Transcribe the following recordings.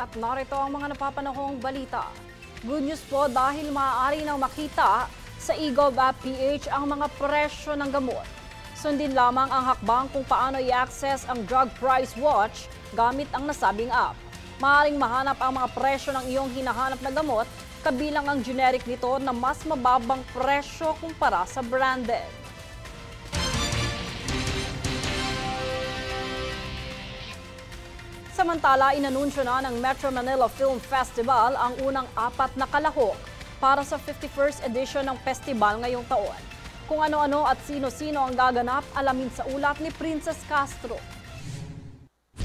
at narito ang mga napapanahong balita. Good news po dahil maaari nang makita sa eGov app PH ang mga presyo ng gamot. Sundin lamang ang hakbang kung paano i-access ang Drug Price Watch gamit ang nasabing app. Maaaring mahanap ang mga presyo ng iyong hinahanap na gamot, kabilang ang generic nito na mas mababang presyo kumpara sa branded. Samantala, inanunsyo na ng Metro Manila Film Festival ang unang 4 na kalahok para sa 51st edition ng festival ngayong taon. Kung ano-ano at sino-sino ang gaganap, alamin sa ulat ni Princess Castro.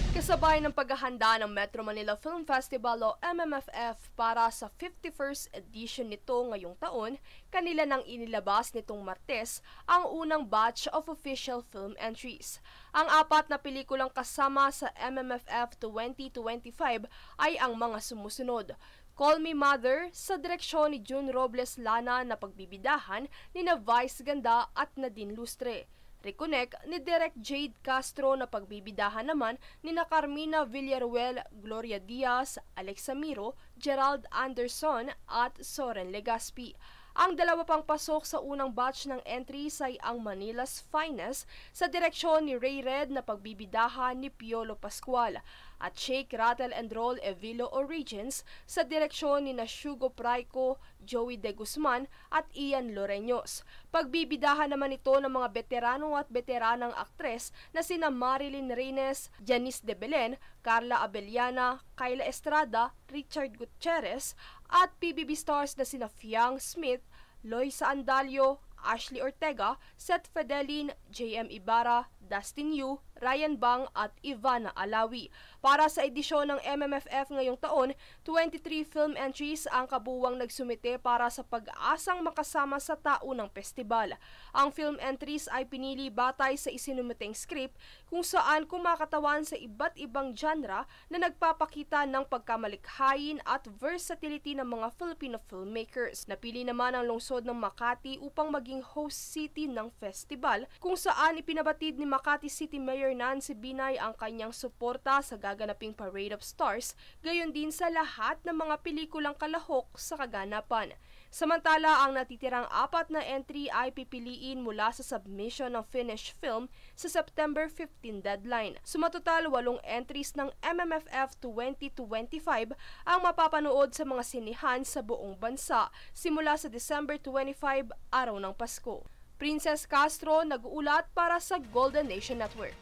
Kasabay ng paghahanda ng Metro Manila Film Festival o MMFF para sa 51st edition nito ngayong taon, kanila nang inilabas nitong Martes ang unang batch of official film entries. Ang 4 na pelikulang kasama sa MMFF 2025 ay ang mga sumusunod. Call Me Mother sa direksyon ni June Robles Lana na pagbibidahan ni na Vice Ganda at Nadine Lustre. Reconnect ni Direk Jade Castro na pagbibidahan naman ni na Carmina Villaruel, Gloria Diaz, Alexa Miro, Gerald Anderson at Soren Legaspi. Ang dalawa pang pasok sa unang batch ng entries ay ang Manila's Finest sa direksyon ni Ray Red na pagbibidahan ni Piolo Pascual at Shake, Rattle and Roll Evilo Origins sa direksyon ni Shugo Praico, Joey De Guzman at Ian Loreños. Pagbibidahan naman ito ng mga veterano at veteranang aktres na sina Marilyn Reynes, Janice De Belen, Carla Abellana, Kyla Estrada, Richard Gutierrez at PBB stars na sina Fiang Smith, Loisa Andalio, Ashley Ortega, Seth Fedelin, JM Ibarra, Dustin Yu, Ryan Bang at Ivana Alawi. Para sa edisyon ng MMFF ngayong taon, 23 film entries ang kabuwang nagsumite para sa pag-asang makasama sa taunang festival. Ang film entries ay pinili batay sa isinumiteng script kung saan kumakatawan sa iba't ibang genre na nagpapakita ng pagkamalikhain at versatility ng mga Filipino filmmakers. Napili naman ang lungsod ng Makati upang maging host city ng festival kung saan ipinabatid ni Makati City Mayor Nancy Binay ang kanyang suporta sa gaganaping Parade of Stars, gayon din sa lahat ng mga pelikulang kalahok sa kaganapan. Samantala, ang natitirang 4 na entry ay pipiliin mula sa submission ng finished film sa September 15 deadline. Sumatotal 8 entries ng MMFF 2025 ang mapapanood sa mga sinihan sa buong bansa simula sa December 25, araw ng Pasko. Princess Castro, nag-uulat para sa Golden Nation Network.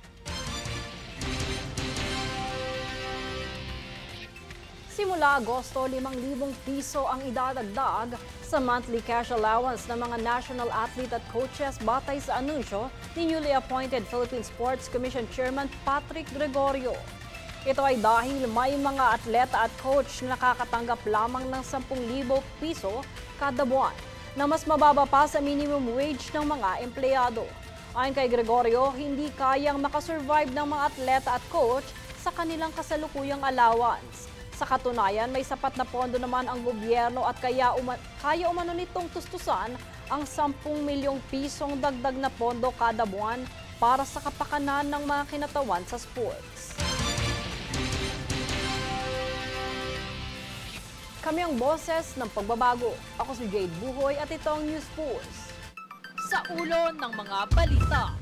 Simula Agosto, 5,000 piso ang idadagdag sa monthly cash allowance ng mga national athlete at coaches batay sa anunsyo ni newly appointed Philippine Sports Commission Chairman Patrick Gregorio. Ito ay dahil may mga atleta at coach na nakakatanggap lamang ng 10,000 piso kada buwan, na mas mababa pa sa minimum wage ng mga empleyado. Ayon kay Gregorio, hindi kayang makasurvive ng mga atleta at coach sa kanilang kasalukuyang allowance. Sa katunayan, may sapat na pondo naman ang gobyerno at kaya umano nitong tustusan ang 10 milyong pisong dagdag na pondo kada buwan para sa kapakanan ng mga kinatawan sa sports. Kami ang boses ng pagbabago. Ako si Jade Buhoy at ito ang News Pulse. Sa ulo ng mga balita.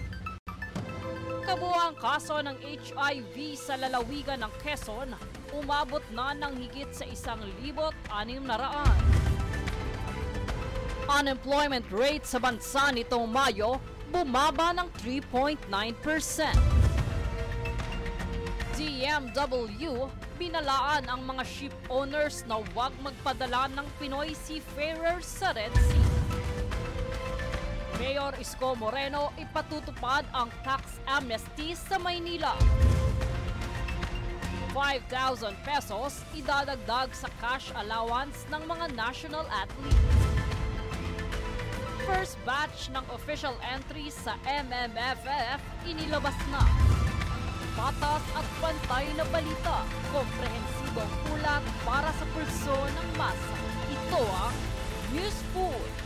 Kabuuang kaso ng HIV sa lalawigan ng Quezon, umabot na ng higit sa 1,600. Unemployment rate sa bansa nitong Mayo, bumaba ng 3.9%. DMW, binalaan ang mga ship owners na huwag magpadala ng Pinoy seafarers sa Red Sea. Mayor Isko Moreno, ipatutupad ang tax amnesty sa Maynila. 5,000 pesos idadagdag sa cash allowance ng mga national athletes. First batch ng official entries sa MMFF inilabas na. Patas at pantay na balita, komprehensibong ulat para sa pulso ng masa. Ito ang News Pool.